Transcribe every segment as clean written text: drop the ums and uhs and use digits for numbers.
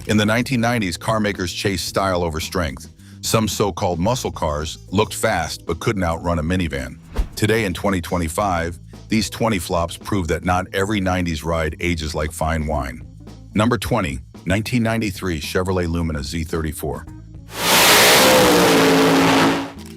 In the 1990s, car makers chased style over strength. Some so-called muscle cars looked fast but couldn't outrun a minivan. Today in 2025, these 20 flops prove that not every 90s ride ages like fine wine. Number 20, 1993 Chevrolet Lumina Z34.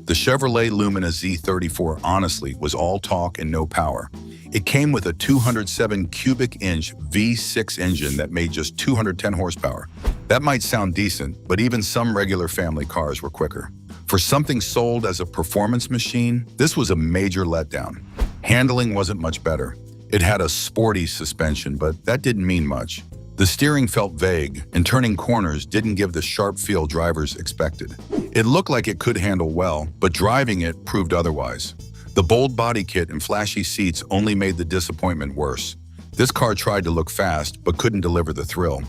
The Chevrolet Lumina Z34 honestly was all talk and no power. It came with a 207 cubic inch V6 engine that made just 210 horsepower. That might sound decent, but even some regular family cars were quicker. For something sold as a performance machine, this was a major letdown. Handling wasn't much better. It had a sporty suspension, but that didn't mean much. The steering felt vague, and turning corners didn't give the sharp feel drivers expected. It looked like it could handle well, but driving it proved otherwise. The bold body kit and flashy seats only made the disappointment worse. This car tried to look fast, but couldn't deliver the thrill.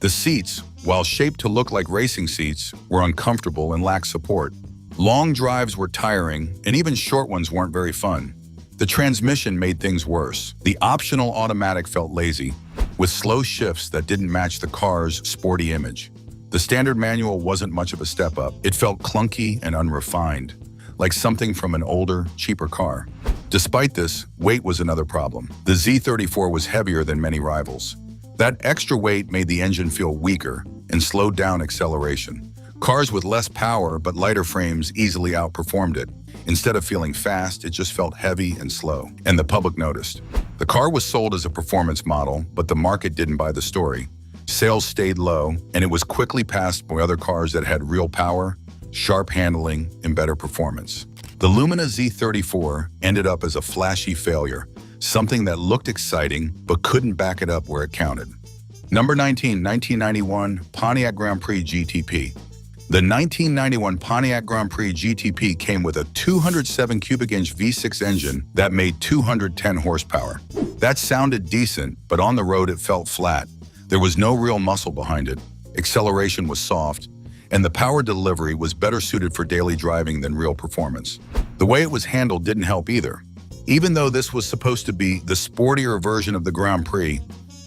The seats, while shaped to look like racing seats, were uncomfortable and lacked support. Long drives were tiring, and even short ones weren't very fun. The transmission made things worse. The optional automatic felt lazy, with slow shifts that didn't match the car's sporty image. The standard manual wasn't much of a step up. It felt clunky and unrefined, like something from an older, cheaper car. Despite this, weight was another problem. The Z34 was heavier than many rivals. That extra weight made the engine feel weaker and slowed down acceleration. Cars with less power but lighter frames easily outperformed it. Instead of feeling fast, it just felt heavy and slow, and the public noticed. The car was sold as a performance model, but the market didn't buy the story. Sales stayed low, and it was quickly passed by other cars that had real power, sharp handling, and better performance. The Lumina Z34 ended up as a flashy failure, something that looked exciting but couldn't back it up where it counted. Number 19, 1991 Pontiac Grand Prix GTP. The 1991 Pontiac Grand Prix GTP came with a 207 cubic inch V6 engine that made 210 horsepower. That sounded decent, but on the road it felt flat. There was no real muscle behind it, acceleration was soft, and the power delivery was better suited for daily driving than real performance. The way it was handled didn't help either. Even though this was supposed to be the sportier version of the Grand Prix,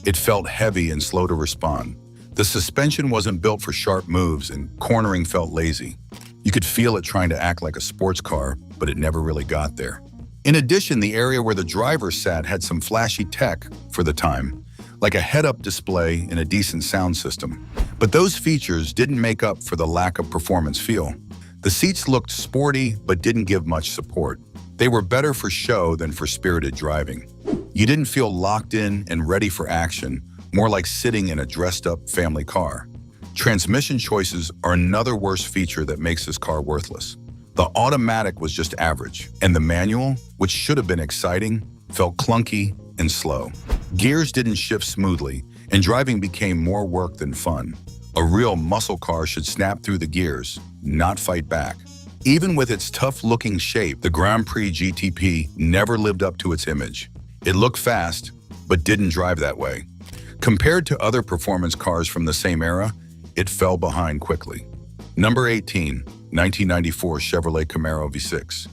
it felt heavy and slow to respond. The suspension wasn't built for sharp moves, and cornering felt lazy. You could feel it trying to act like a sports car, but it never really got there. In addition, the area where the driver sat had some flashy tech for the time, like a head-up display and a decent sound system. But those features didn't make up for the lack of performance feel. The seats looked sporty but didn't give much support. They were better for show than for spirited driving. You didn't feel locked in and ready for action, more like sitting in a dressed-up family car. Transmission choices are another worse feature that makes this car worthless. The automatic was just average, and the manual, which should have been exciting, felt clunky and slow. Gears didn't shift smoothly, and driving became more work than fun. A real muscle car should snap through the gears, not fight back. Even with its tough-looking shape, the Grand Prix GTP never lived up to its image. It looked fast, but didn't drive that way. Compared to other performance cars from the same era, it fell behind quickly. Number 18, 1994 Chevrolet Camaro V6.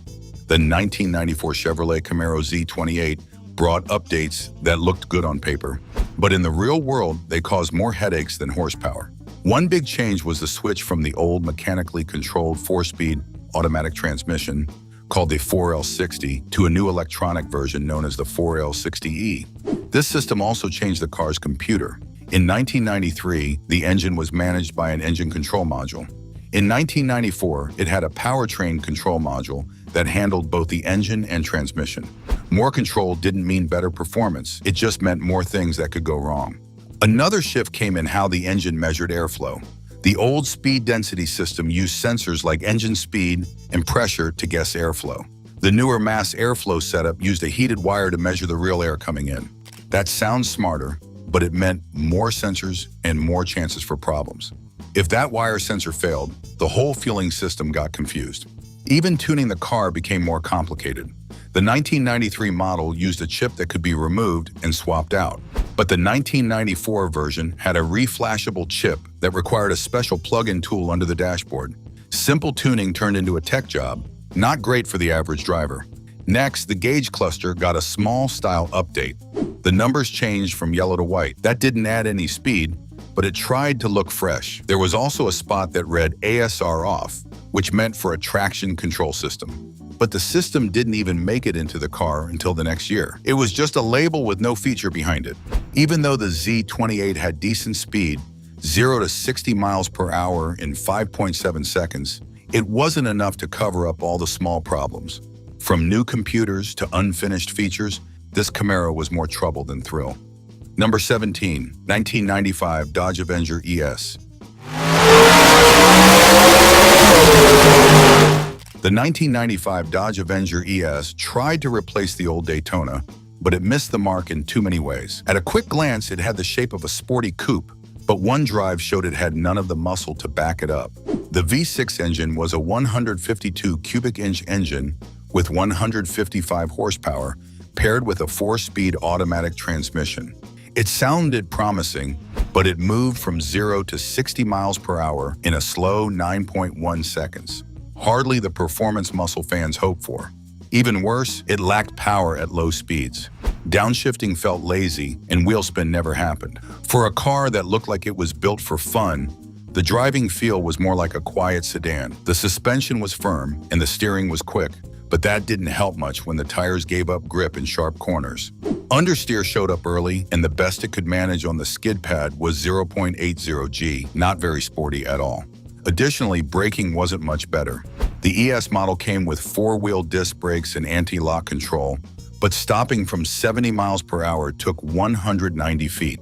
The 1994 Chevrolet Camaro Z28 brought updates that looked good on paper, but in the real world, they caused more headaches than horsepower. One big change was the switch from the old mechanically controlled 4-speed automatic transmission called the 4L60 to a new electronic version known as the 4L60E. This system also changed the car's computer. In 1993, the engine was managed by an engine control module. In 1994, it had a powertrain control module that handled both the engine and transmission. More control didn't mean better performance, it just meant more things that could go wrong. Another shift came in how the engine measured airflow. The old speed density system used sensors like engine speed and pressure to guess airflow. The newer mass airflow setup used a heated wire to measure the real air coming in. That sounds smarter, but it meant more sensors and more chances for problems. If that wire sensor failed, the whole fueling system got confused. Even tuning the car became more complicated. The 1993 model used a chip that could be removed and swapped out. But the 1994 version had a reflashable chip that required a special plug-in tool under the dashboard. Simple tuning turned into a tech job, not great for the average driver. Next, the gauge cluster got a small style update. The numbers changed from yellow to white. That didn't add any speed, but it tried to look fresh. There was also a spot that read ASR off, which meant for a traction control system. But the system didn't even make it into the car until the next year. It was just a label with no feature behind it. Even though the Z28 had decent speed, 0 to 60 miles per hour in 5.7 seconds, it wasn't enough to cover up all the small problems. From new computers to unfinished features, this Camaro was more trouble than thrill. Number 17, 1995 Dodge Avenger ES. The 1995 Dodge Avenger ES tried to replace the old Daytona, but it missed the mark in too many ways. At a quick glance, it had the shape of a sporty coupe, but one drive showed it had none of the muscle to back it up. The V6 engine was a 152 cubic inch engine with 155 horsepower, paired with a 4-speed automatic transmission. It sounded promising, but it moved from 0 to 60 miles per hour in a slow 9.1 seconds. Hardly the performance muscle fans hoped for. Even worse, it lacked power at low speeds. Downshifting felt lazy, and wheel spin never happened. For a car that looked like it was built for fun, the driving feel was more like a quiet sedan. The suspension was firm, and the steering was quick, but that didn't help much when the tires gave up grip in sharp corners. Understeer showed up early, and the best it could manage on the skid pad was 0.80 G, not very sporty at all. Additionally, braking wasn't much better. The ES model came with 4-wheel disc brakes and anti-lock control, but stopping from 70 miles per hour took 190 feet.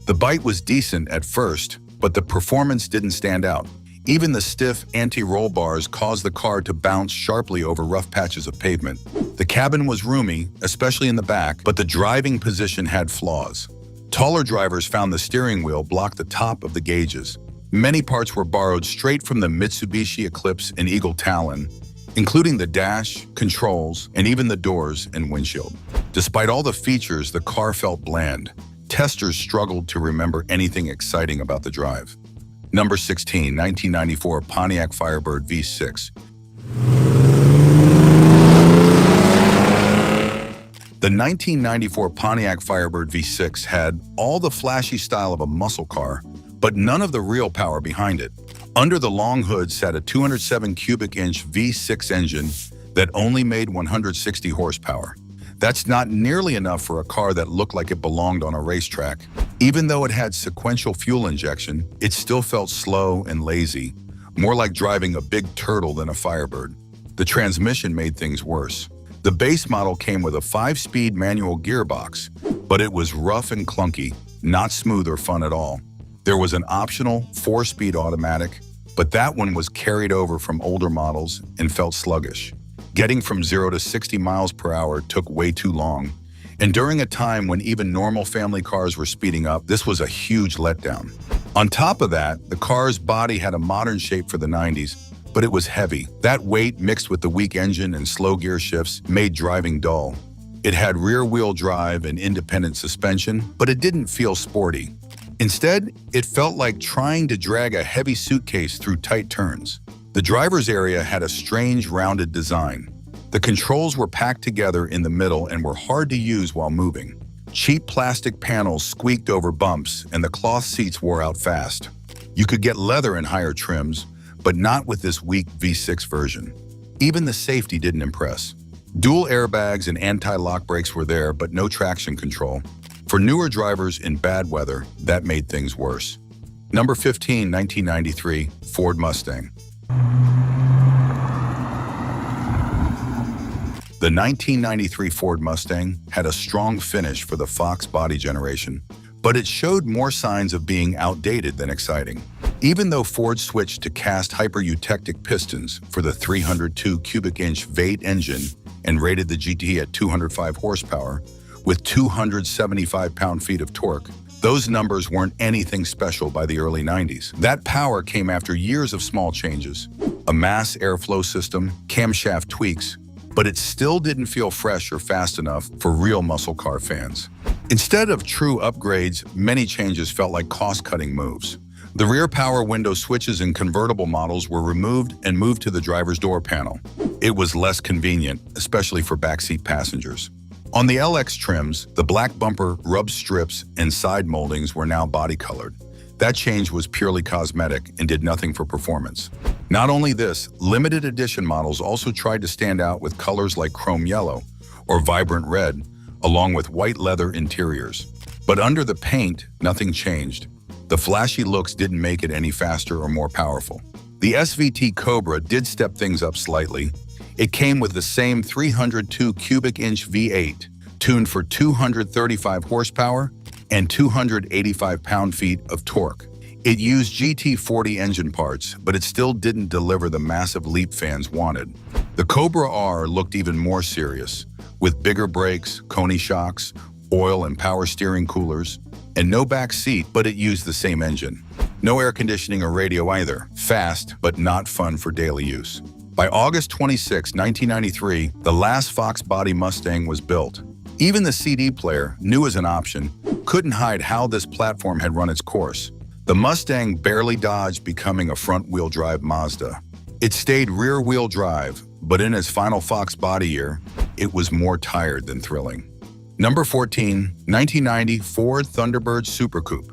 The bite was decent at first, but the performance didn't stand out. Even the stiff anti-roll bars caused the car to bounce sharply over rough patches of pavement. The cabin was roomy, especially in the back, but the driving position had flaws. Taller drivers found the steering wheel blocked the top of the gauges. Many parts were borrowed straight from the Mitsubishi Eclipse and Eagle Talon, including the dash, controls, and even the doors and windshield. Despite all the features, the car felt bland. Testers struggled to remember anything exciting about the drive. Number 16, 1994 Pontiac Firebird V6. The 1994 Pontiac Firebird V6 had all the flashy style of a muscle car, but none of the real power behind it. Under the long hood sat a 207 cubic inch V6 engine that only made 160 horsepower. That's not nearly enough for a car that looked like it belonged on a racetrack. Even though it had sequential fuel injection, it still felt slow and lazy, more like driving a big turtle than a Firebird. The transmission made things worse. The base model came with a 5-speed manual gearbox, but it was rough and clunky, not smooth or fun at all. There was an optional 4-speed automatic, but that one was carried over from older models and felt sluggish. Getting from 0 to 60 miles per hour took way too long, and during a time when even normal family cars were speeding up, this was a huge letdown. On top of that, the car's body had a modern shape for the 90s, but it was heavy. That weight mixed with the weak engine and slow gear shifts made driving dull. It had rear-wheel drive and independent suspension, but it didn't feel sporty. Instead, it felt like trying to drag a heavy suitcase through tight turns. The driver's area had a strange rounded design. The controls were packed together in the middle and were hard to use while moving. Cheap plastic panels squeaked over bumps, and the cloth seats wore out fast. You could get leather in higher trims, but not with this weak V6 version. Even the safety didn't impress. Dual airbags and anti-lock brakes were there, but no traction control. For newer drivers in bad weather, that made things worse. Number 15, 1993 Ford Mustang. The 1993 Ford Mustang had a strong finish for the Fox body generation, but it showed more signs of being outdated than exciting. Even though Ford switched to cast hyper-eutectic pistons for the 302 cubic inch V8 engine and rated the GT at 205 horsepower, with 275 pound-feet of torque, those numbers weren't anything special by the early 90s. That power came after years of small changes, a mass airflow system, camshaft tweaks, but it still didn't feel fresh or fast enough for real muscle car fans. Instead of true upgrades, many changes felt like cost-cutting moves. The rear power window switches in convertible models were removed and moved to the driver's door panel. It was less convenient, especially for backseat passengers. On the LX trims, the black bumper, rub strips, and side moldings were now body-colored. That change was purely cosmetic and did nothing for performance. Not only this, limited edition models also tried to stand out with colors like chrome yellow or vibrant red, along with white leather interiors. But under the paint, nothing changed. The flashy looks didn't make it any faster or more powerful. The SVT Cobra did step things up slightly. It came with the same 302 cubic inch V8, tuned for 235 horsepower and 285 pound-feet of torque. It used GT40 engine parts, but it still didn't deliver the massive leap fans wanted. The Cobra R looked even more serious, with bigger brakes, Koni shocks, oil and power steering coolers, and no back seat, but it used the same engine. No air conditioning or radio either. Fast, but not fun for daily use. By August 26, 1993, the last Fox body Mustang was built. Even the CD player, new as an option, couldn't hide how this platform had run its course. The Mustang barely dodged becoming a front-wheel drive Mazda. It stayed rear-wheel drive, but in its final Fox body year, it was more tired than thrilling. Number 14, 1990 Ford Thunderbird Super Coupe.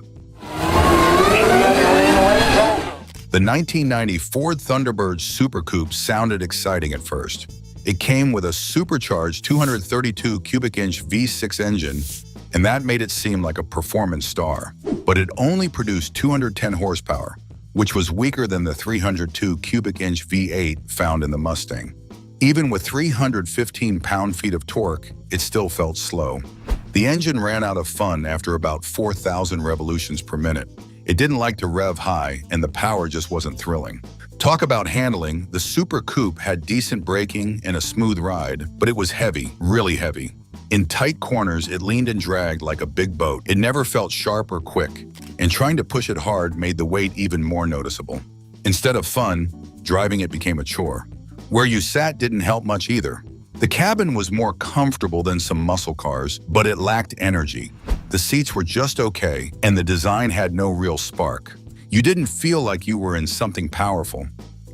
The 1990 Ford Thunderbird Super Coupe sounded exciting at first. It came with a supercharged 232 cubic inch V6 engine, and that made it seem like a performance star. But it only produced 210 horsepower, which was weaker than the 302 cubic inch V8 found in the Mustang. Even with 315 pound-feet of torque, it still felt slow. The engine ran out of fun after about 4,000 revolutions per minute. It didn't like to rev high, and the power just wasn't thrilling. Talk about handling, the Super Coupe had decent braking and a smooth ride, but it was heavy, really heavy. In tight corners, it leaned and dragged like a big boat. It never felt sharp or quick, and trying to push it hard made the weight even more noticeable. Instead of fun, driving it became a chore. Where you sat didn't help much either. The cabin was more comfortable than some muscle cars, but it lacked energy. The seats were just okay, and the design had no real spark. You didn't feel like you were in something powerful.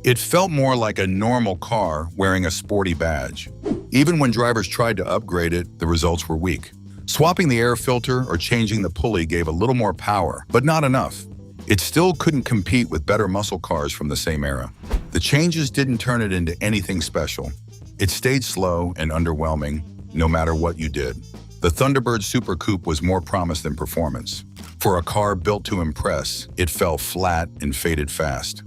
It felt more like a normal car wearing a sporty badge. Even when drivers tried to upgrade it, the results were weak. Swapping the air filter or changing the pulley gave a little more power, but not enough. It still couldn't compete with better muscle cars from the same era. The changes didn't turn it into anything special. It stayed slow and underwhelming, no matter what you did. The Thunderbird Super Coupe was more promise than performance. For a car built to impress, it fell flat and faded fast.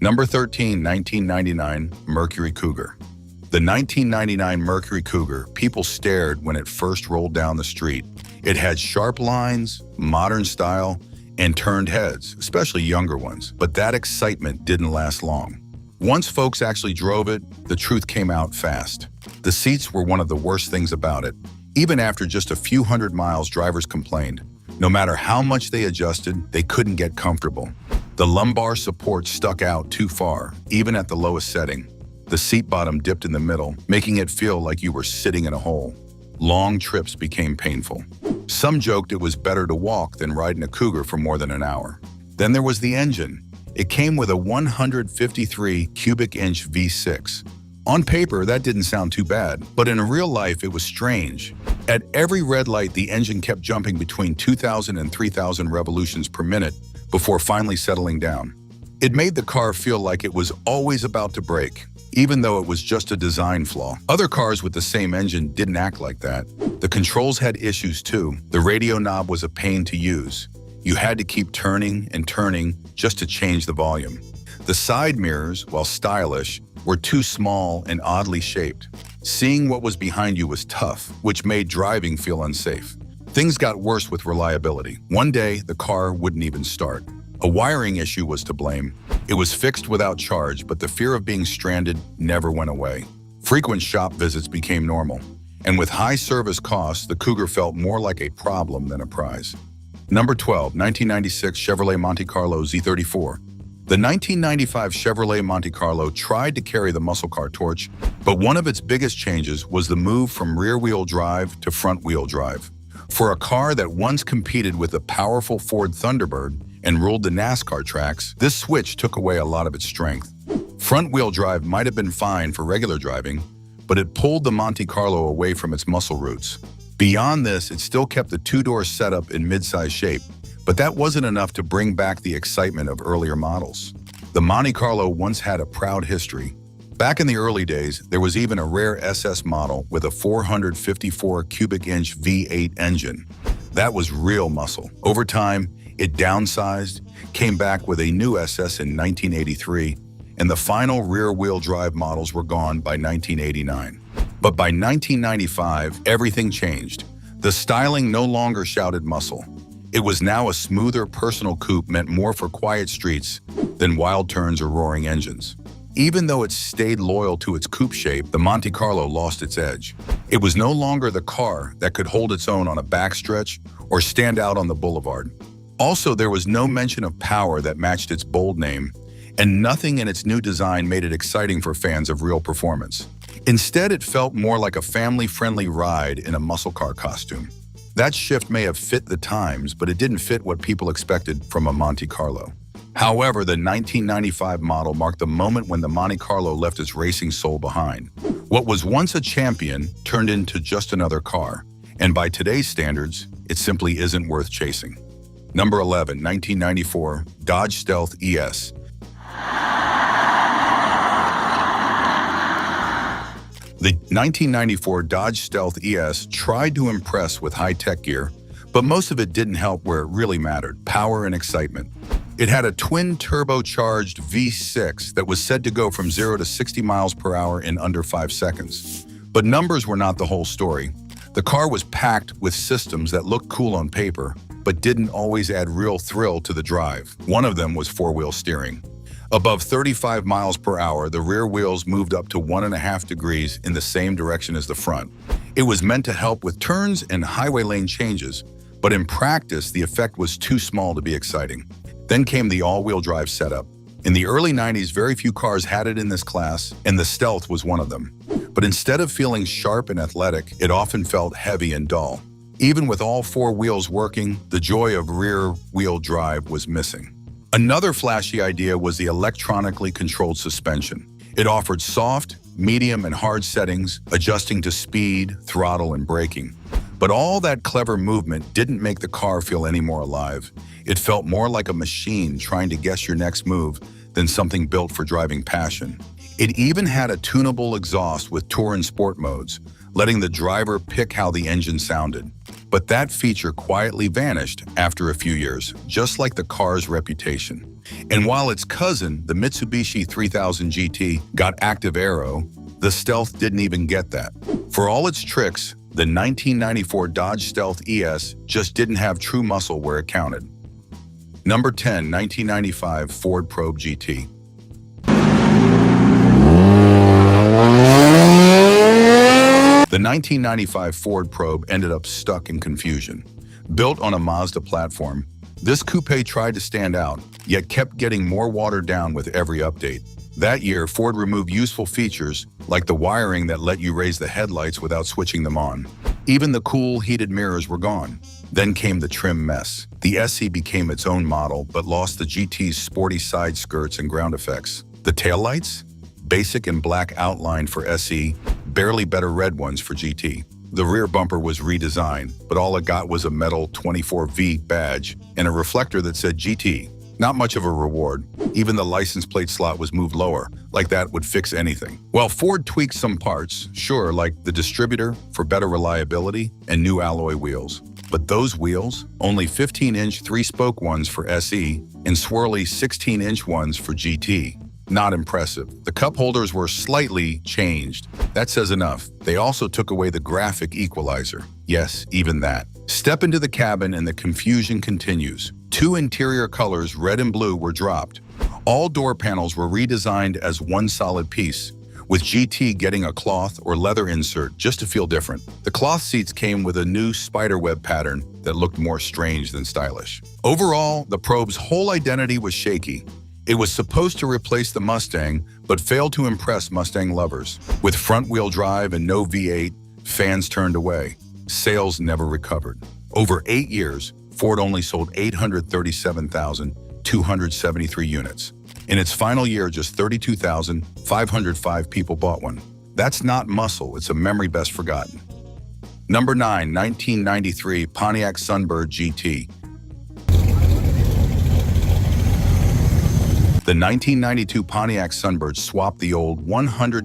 Number 13, 1999 Mercury Cougar. The 1999 Mercury Cougar, people stared when it first rolled down the street. It had sharp lines, modern style, and turned heads, especially younger ones. But that excitement didn't last long. Once folks actually drove it, the truth came out fast. The seats were one of the worst things about it. Even after just a few hundred miles, drivers complained. No matter how much they adjusted, they couldn't get comfortable. The lumbar support stuck out too far, even at the lowest setting. The seat bottom dipped in the middle, making it feel like you were sitting in a hole. Long trips became painful. Some joked it was better to walk than ride in a Cougar for more than an hour. Then there was the engine. It came with a 153 cubic inch V6. On paper, that didn't sound too bad, but in real life, it was strange. At every red light, the engine kept jumping between 2,000 and 3,000 revolutions per minute before finally settling down. It made the car feel like it was always about to break, even though it was just a design flaw. Other cars with the same engine didn't act like that. The controls had issues too. The radio knob was a pain to use. You had to keep turning and turning just to change the volume. The side mirrors, while stylish, were too small and oddly shaped. Seeing what was behind you was tough, which made driving feel unsafe. Things got worse with reliability. One day, the car wouldn't even start. A wiring issue was to blame. It was fixed without charge, but the fear of being stranded never went away. Frequent shop visits became normal, and with high service costs, the Cougar felt more like a problem than a prize. Number 12, 1996 Chevrolet Monte Carlo Z34. The 1995 Chevrolet Monte Carlo tried to carry the muscle car torch, but one of its biggest changes was the move from rear-wheel drive to front-wheel drive. For a car that once competed with the powerful Ford Thunderbird and ruled the NASCAR tracks, this switch took away a lot of its strength. Front-wheel drive might have been fine for regular driving, but it pulled the Monte Carlo away from its muscle roots. Beyond this, it still kept the two-door setup in mid-size shape, but that wasn't enough to bring back the excitement of earlier models. The Monte Carlo once had a proud history. Back in the early days, there was even a rare SS model with a 454 cubic inch V8 engine. That was real muscle. Over time, it downsized, came back with a new SS in 1983, and the final rear-wheel drive models were gone by 1989. But by 1995, everything changed. The styling no longer shouted muscle. It was now a smoother personal coupe meant more for quiet streets than wild turns or roaring engines. Even though it stayed loyal to its coupe shape, the Monte Carlo lost its edge. It was no longer the car that could hold its own on a backstretch or stand out on the boulevard. Also, there was no mention of power that matched its bold name, and nothing in its new design made it exciting for fans of real performance. Instead, it felt more like a family-friendly ride in a muscle car costume. That shift may have fit the times, but it didn't fit what people expected from a Monte Carlo. However, the 1995 model marked the moment when the Monte Carlo left its racing soul behind. What was once a champion turned into just another car, and by today's standards, it simply isn't worth chasing. Number 11, 1994 Dodge Stealth ES. The 1994 Dodge Stealth ES tried to impress with high-tech gear, but most of it didn't help where it really mattered: power and excitement. It had a twin-turbocharged V6 that was said to go from 0 to 60 miles per hour in under 5 seconds. But numbers were not the whole story. The car was packed with systems that looked cool on paper, but didn't always add real thrill to the drive. One of them was four-wheel steering. Above 35 miles per hour, the rear wheels moved up to 1.5 degrees in the same direction as the front. It was meant to help with turns and highway lane changes, but in practice, the effect was too small to be exciting. Then came the all-wheel drive setup. In the early 90s, very few cars had it in this class, and the Stealth was one of them. But instead of feeling sharp and athletic, it often felt heavy and dull. Even with all four wheels working, the joy of rear-wheel drive was missing. Another flashy idea was the electronically controlled suspension. It offered soft, medium, and hard settings, adjusting to speed, throttle, and braking. But all that clever movement didn't make the car feel any more alive. It felt more like a machine trying to guess your next move than something built for driving passion. It even had a tunable exhaust with tour and sport modes, letting the driver pick how the engine sounded. But that feature quietly vanished after a few years, just like the car's reputation. And while its cousin, the Mitsubishi 3000 GT, got active aero, the Stealth didn't even get that. For all its tricks, the 1994 Dodge Stealth ES just didn't have true muscle where it counted. Number 10, 1995 Ford Probe GT. The 1995 Ford Probe ended up stuck in confusion. Built on a Mazda platform, this coupe tried to stand out, yet kept getting more watered down with every update. That year, Ford removed useful features like the wiring that let you raise the headlights without switching them on. Even the cool, heated mirrors were gone. Then came the trim mess. The SE became its own model, but lost the GT's sporty side skirts and ground effects. The taillights? Basic and black outline for SE, barely better red ones for GT. The rear bumper was redesigned, but all it got was a metal 24V badge and a reflector that said GT. Not much of a reward. Even the license plate slot was moved lower, like that would fix anything. Well, Ford tweaked some parts, sure, like the distributor for better reliability and new alloy wheels. But those wheels, only 15-inch 3-spoke ones for SE and swirly 16-inch ones for GT. Not impressive. The cup holders were slightly changed. That says enough. They also took away the graphic equalizer. Yes, even that. Step into the cabin and the confusion continues. Two interior colors, red and blue, were dropped. All door panels were redesigned as one solid piece, with GT getting a cloth or leather insert just to feel different. The cloth seats came with a new spiderweb pattern that looked more strange than stylish. Overall, the Probe's whole identity was shaky. It was supposed to replace the Mustang, but failed to impress Mustang lovers. With front-wheel drive and no V8, fans turned away. Sales never recovered. Over 8 years, Ford only sold 837,273 units. In its final year, just 32,505 people bought one. That's not muscle, it's a memory best forgotten. Number 9, 1993 Pontiac Sunbird GT. The 1992 Pontiac Sunbird swapped the old 100